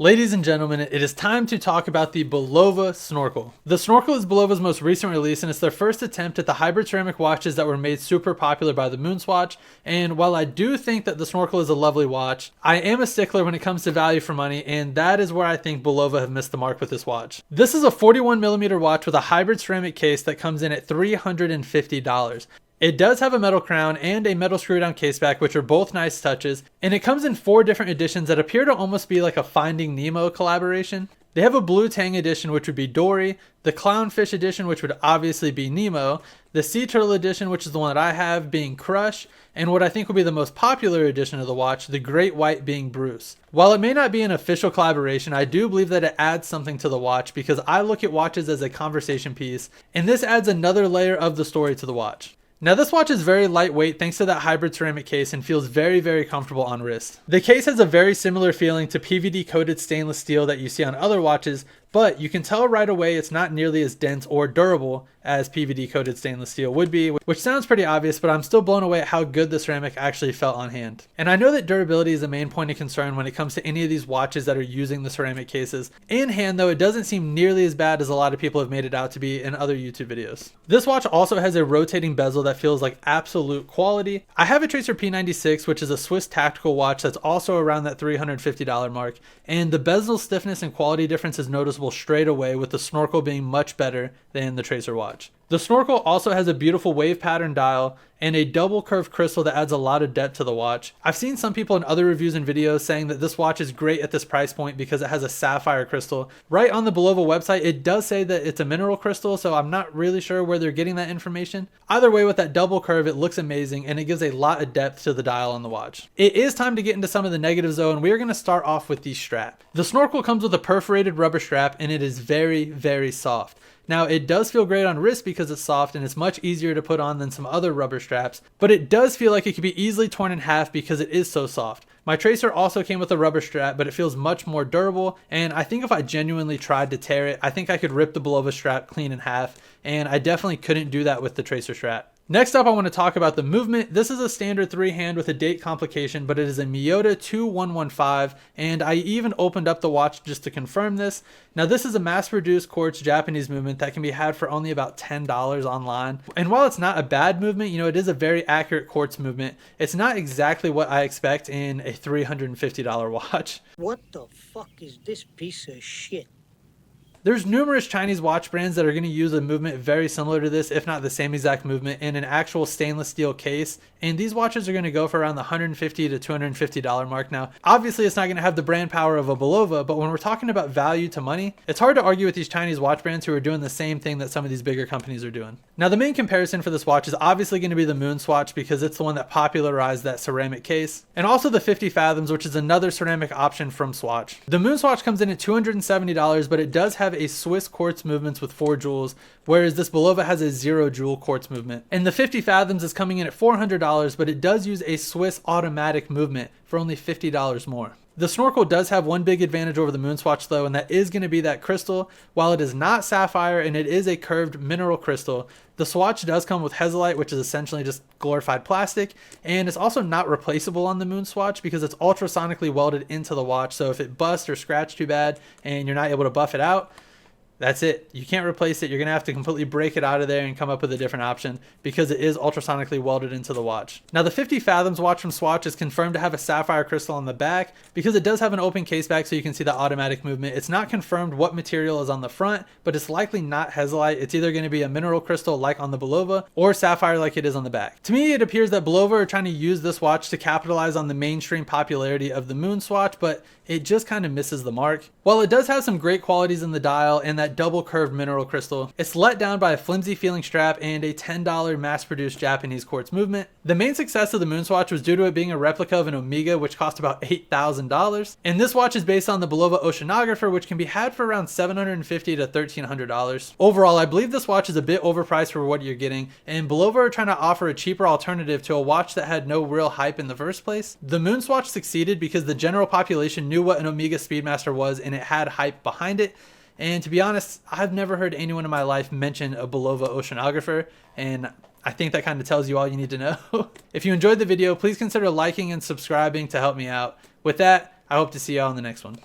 Ladies and gentlemen, it is time to talk about the Bulova Snorkel. The Snorkel is Bulova's most recent release, and it's their first attempt at the hybrid ceramic watches that were made super popular by the Moonswatch. And while I do think that the Snorkel is a lovely watch, I am a stickler when it comes to value for money, and that is where I think Bulova have missed the mark with this watch. This is a 41mm watch with a hybrid ceramic case that comes in at $350. It does have a metal crown and a metal screw down case back, which are both nice touches, and it comes in 4 different editions that appear to almost be like a Finding Nemo collaboration. They have a Blue Tang edition, which would be Dory, the Clownfish edition, which would obviously be Nemo, the Sea Turtle edition, which is the one that I have, being Crush, and what I think will be the most popular edition of the watch, the Great White, being Bruce. While it may not be an official collaboration, I do believe that it adds something to the watch because I look at watches as a conversation piece, and this adds another layer of the story to the watch. Now this watch is very lightweight thanks to that hybrid ceramic case and feels very comfortable on wrist. The case has a very similar feeling to PVD coated stainless steel that you see on other watches, but you can tell right away it's not nearly as dense or durable as PVD coated stainless steel would be, which sounds pretty obvious, but I'm still blown away at how good the ceramic actually felt on hand. And I know that durability is a main point of concern when it comes to any of these watches that are using the ceramic cases. In hand though, it doesn't seem nearly as bad as a lot of people have made it out to be in other YouTube videos. This watch also has a rotating bezel that feels like absolute quality. I have a Tracer P96, which is a Swiss tactical watch that's also around that $350 mark, and the bezel stiffness and quality difference is noticeable straight away, with the Snorkel being much better than the Tracer watch. The Snorkel also has a beautiful wave pattern dial and a double curved crystal that adds a lot of depth to the watch. I've seen some people in other reviews and videos saying that this watch is great at this price point because it has a sapphire crystal. Right on the Bulova website, it does say that it's a mineral crystal, so I'm not really sure where they're getting that information. Either way, with that double curve, it looks amazing and it gives a lot of depth to the dial on the watch. It is time to get into some of the negatives though, and we are going to start off with the strap. The Snorkel comes with a perforated rubber strap and it is very soft. Now it does feel great on wrist because it's soft and it's much easier to put on than some other rubber straps, but it does feel like it could be easily torn in half because it is so soft. My Tracer also came with a rubber strap, but it feels much more durable, and I think if I genuinely tried to tear it, I think I could rip the Bulova strap clean in half, and I definitely couldn't do that with the Tracer strap. Next up, I want to talk about the movement. This is a standard 3-hand with a date complication, but it is a Miyota 2115, and I even opened up the watch just to confirm this. Now this is a mass-produced quartz Japanese movement that can be had for only about $10 online. And while it's not a bad movement, it is a very accurate quartz movement. It's not exactly what I expect in a $350 watch. What the fuck is this piece of shit? There's numerous Chinese watch brands that are going to use a movement very similar to this, if not the same exact movement, in an actual stainless steel case. And these watches are going to go for around the $150 to $250 mark. Now, obviously it's not going to have the brand power of a Bulova, but when we're talking about value to money, it's hard to argue with these Chinese watch brands who are doing the same thing that some of these bigger companies are doing. Now, the main comparison for this watch is obviously going to be the Moonswatch because it's the one that popularized that ceramic case, and also the 50 Fathoms, which is another ceramic option from Swatch. The Moonswatch comes in at $270, but it does have a Swiss quartz movements with 4 jewels, whereas this Bulova has a 0 jewel quartz movement. And the 50 Fathoms is coming in at $400, but it does use a Swiss automatic movement for only $50 more. The Snorkel does have one big advantage over the Moonswatch though, and that is going to be that crystal. While it is not sapphire and it is a curved mineral crystal, the Swatch does come with Hezolite, which is essentially just glorified plastic, and it's also not replaceable on the Moonswatch because it's ultrasonically welded into the watch, so if it busts or scratches too bad and you're not able to buff it out, that's it. You can't replace it. You're going to have to completely break it out of there and come up with a different option because it is ultrasonically welded into the watch. Now the 50 Fathoms watch from Swatch is confirmed to have a sapphire crystal on the back because it does have an open case back so you can see the automatic movement. It's not confirmed what material is on the front, but it's likely not Hezolite. It's either going to be a mineral crystal like on the Bulova or sapphire like it is on the back. To me, it appears that Bulova are trying to use this watch to capitalize on the mainstream popularity of the Moonswatch, but it just kind of misses the mark. While it does have some great qualities in the dial and that double curved mineral crystal, it's let down by a flimsy feeling strap and a $10 mass-produced Japanese quartz movement. The main success of the Moonswatch was due to it being a replica of an Omega, which cost about $8,000. And this watch is based on the Bulova Oceanohrapher, which can be had for around $750 to $1,300. Overall, I believe this watch is a bit overpriced for what you're getting, and Bulova are trying to offer a cheaper alternative to a watch that had no real hype in the first place. The Moonswatch succeeded because the general population knew what an Omega Speedmaster was and it had hype behind it. And to be honest, I've never heard anyone in my life mention a Bulova Oceanohrapher, and I think that kind of tells you all you need to know. If you enjoyed the video, please consider liking and subscribing to help me out. With that, I hope to see y'all in the next one.